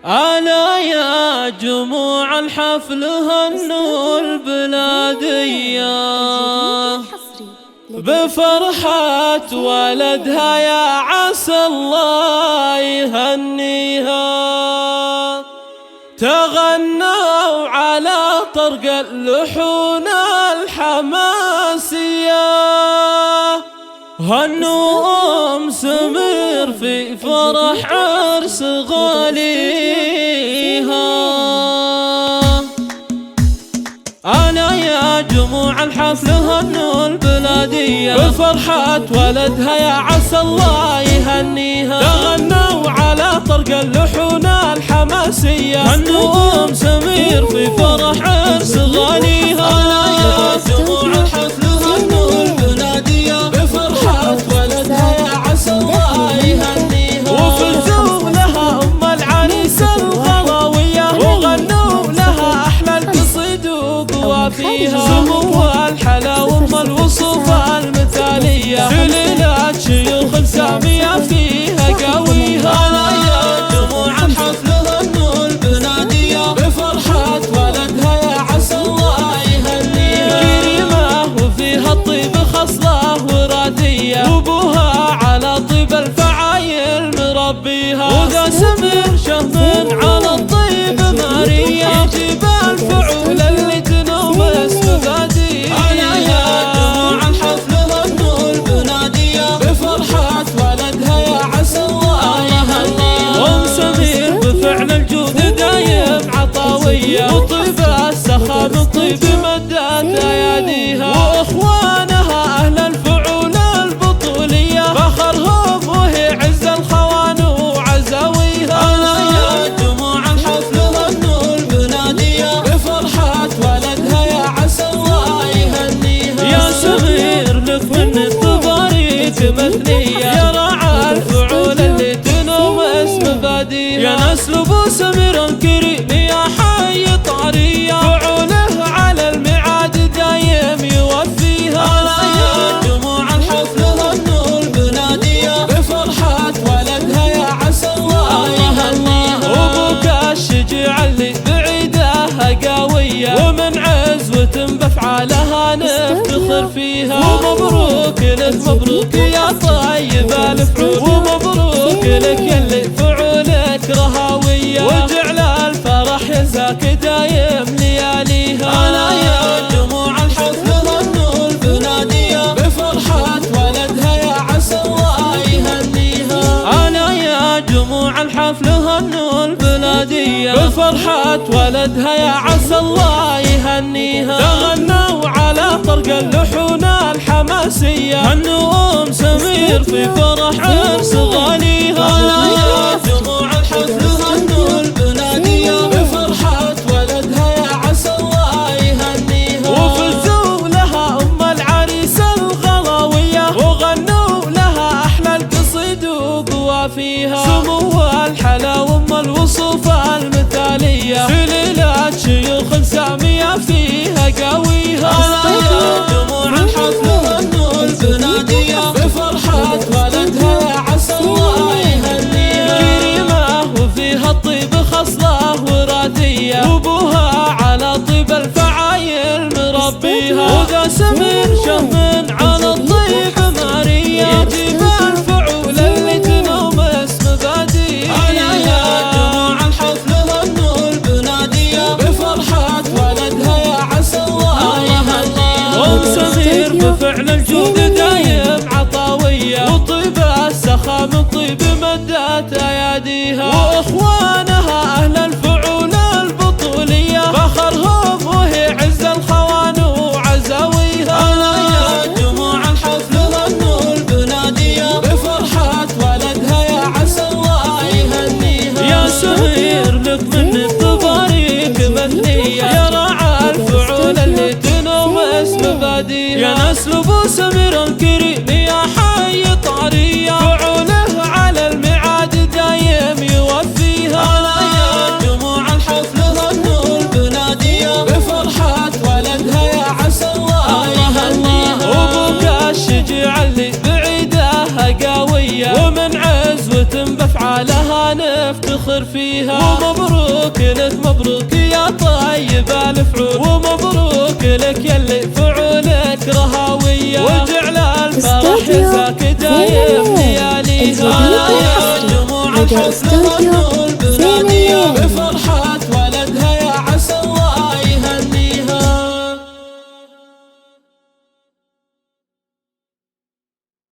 ألا يا جموع الحفل هنوا البلادية بفرحة ولدها، يا عسى الله يهنيها. تغنوا على طرق اللحون الحماسية، هنوا أم سمير في فرح عرس غاليها. أنا يا جموع الحفل هنوا البلادية بفرحة ولدها، يا عسى الله يهنيها. تغنوا على طرق اللحون الحماسية، هنوا أم سمير في فرح عرس غاليها. أنا يا جموع الحفل هنوا البلادية بفرحة ولدها، يا عسى الله يهنيها. وفزوا لها أم العريس الغلاوية، وغنوا لها أحلى القصيد وقوافيها. سموها الحلا وأم الوصوف المثالية، في ليلة شيوخ سامية فيها قويها. أنا يا جموع الحفل هنوا البلادية بفرحة ولدها، يا عسى الله يهنيها. كريمة وفيها الطيب خصلة ورادية، وابوها على طيب الفعايل مربيها. وذا سمير شهم على الطيب مارية، يجيب الفعول اللي تنوم اسم بادية. أنا يا جموع الحفل هنوا البلادية بفرحة ولدها، يا عسى الله يهنيها. أم سمير بفعل الجود دايم عطاوية، وطيب السخاء من طيب مدت أياديها. وإخوانها أهل الفعول البطولية، فخرهم وهي عز الخوان وعزاويها. أنا يا جموع الحفل هنوا البلادية بفرحة ولدها، يا عسى الله يهنيها. يا سمير لك من التباريك مثنية، يا راعى الفعول اللي تنوم اسم باديها. يا نسل ابو سمير الكريم، يا حي طارية، فعوله على الميعاد دايم يوفيها. أنا يا جموع الحفل هنوا البلادية بفرحة ولدها، يا عسى الله يهنيها. وابوك الشجاع اللي بعيدها قوية، ومن عزوة بافعالها نفتخر فيها. ومبروك لك مبروك يا طيب الفعول، ومبروك لك يلي فعولك رهاوية، وجعل الفرح يزاك دايم لياليها. أنا يا جموع الحفل هنوا البلادية بفرحة ولدها، يا عسى الله يهنيها. أنا يا جموع الحفل هنوا البلادية بفرحة ولدها، يا عسى الله يهنيها. تغنوا على طرق اللحون الحماسية، هنوا أم سمير في فرح عرس غاليها. أنا يا جموع الحفل هنوا البلادية بفرحة ولدها، يا عسى الله يهنيها. وفزوا لها أم العريس الغلاوية، وغنوا لها أحلى القصيد وقوافيها. سموها الحلا وأم الوصوف المثالية، في ليلة شيوخ سامية فيها قويها. أنا يا جموع الحفل هنوا البلادية بفرحة ولدها، يا عسى الله يهنيها. كريمة وفيها الطيب خصلة ورادية، وابوها على طيب الفعايل مربيها. وذا سمير شهم على الطيب مارية، يجيب الفعول اللي تنوم اسم بادية. أنا يا جموع الحفل هنوا البلادية بفرحة ولدها، يا عسى الله يهنيها. أم سمير بفعل الجود دايم عطاوية، وطيب السخاء من طيب مدت أياديها. وإخوانها أهل الفعول البطولية، فخرهم وهي عز الخوان وعزاويها. أنا يا جموع الحفل هنوا البلادية بفرحة ولدها، يا عسى الله يهنيها. يا سمير لك من التباريك مثنية، يا راعى الفعول اللي تنوم اسم باديها. يا نسل ابو سمير الكريم، يا حي طارية، فعوله على الميعاد دايم يوفيها. نفتخر فيها. ومبروك لك مبروك يا طيب الفعول، ومبروك لك يلي فعولك رهاوية، وجعل الفرح جزاك دايم لياليها. يا جموع الحسن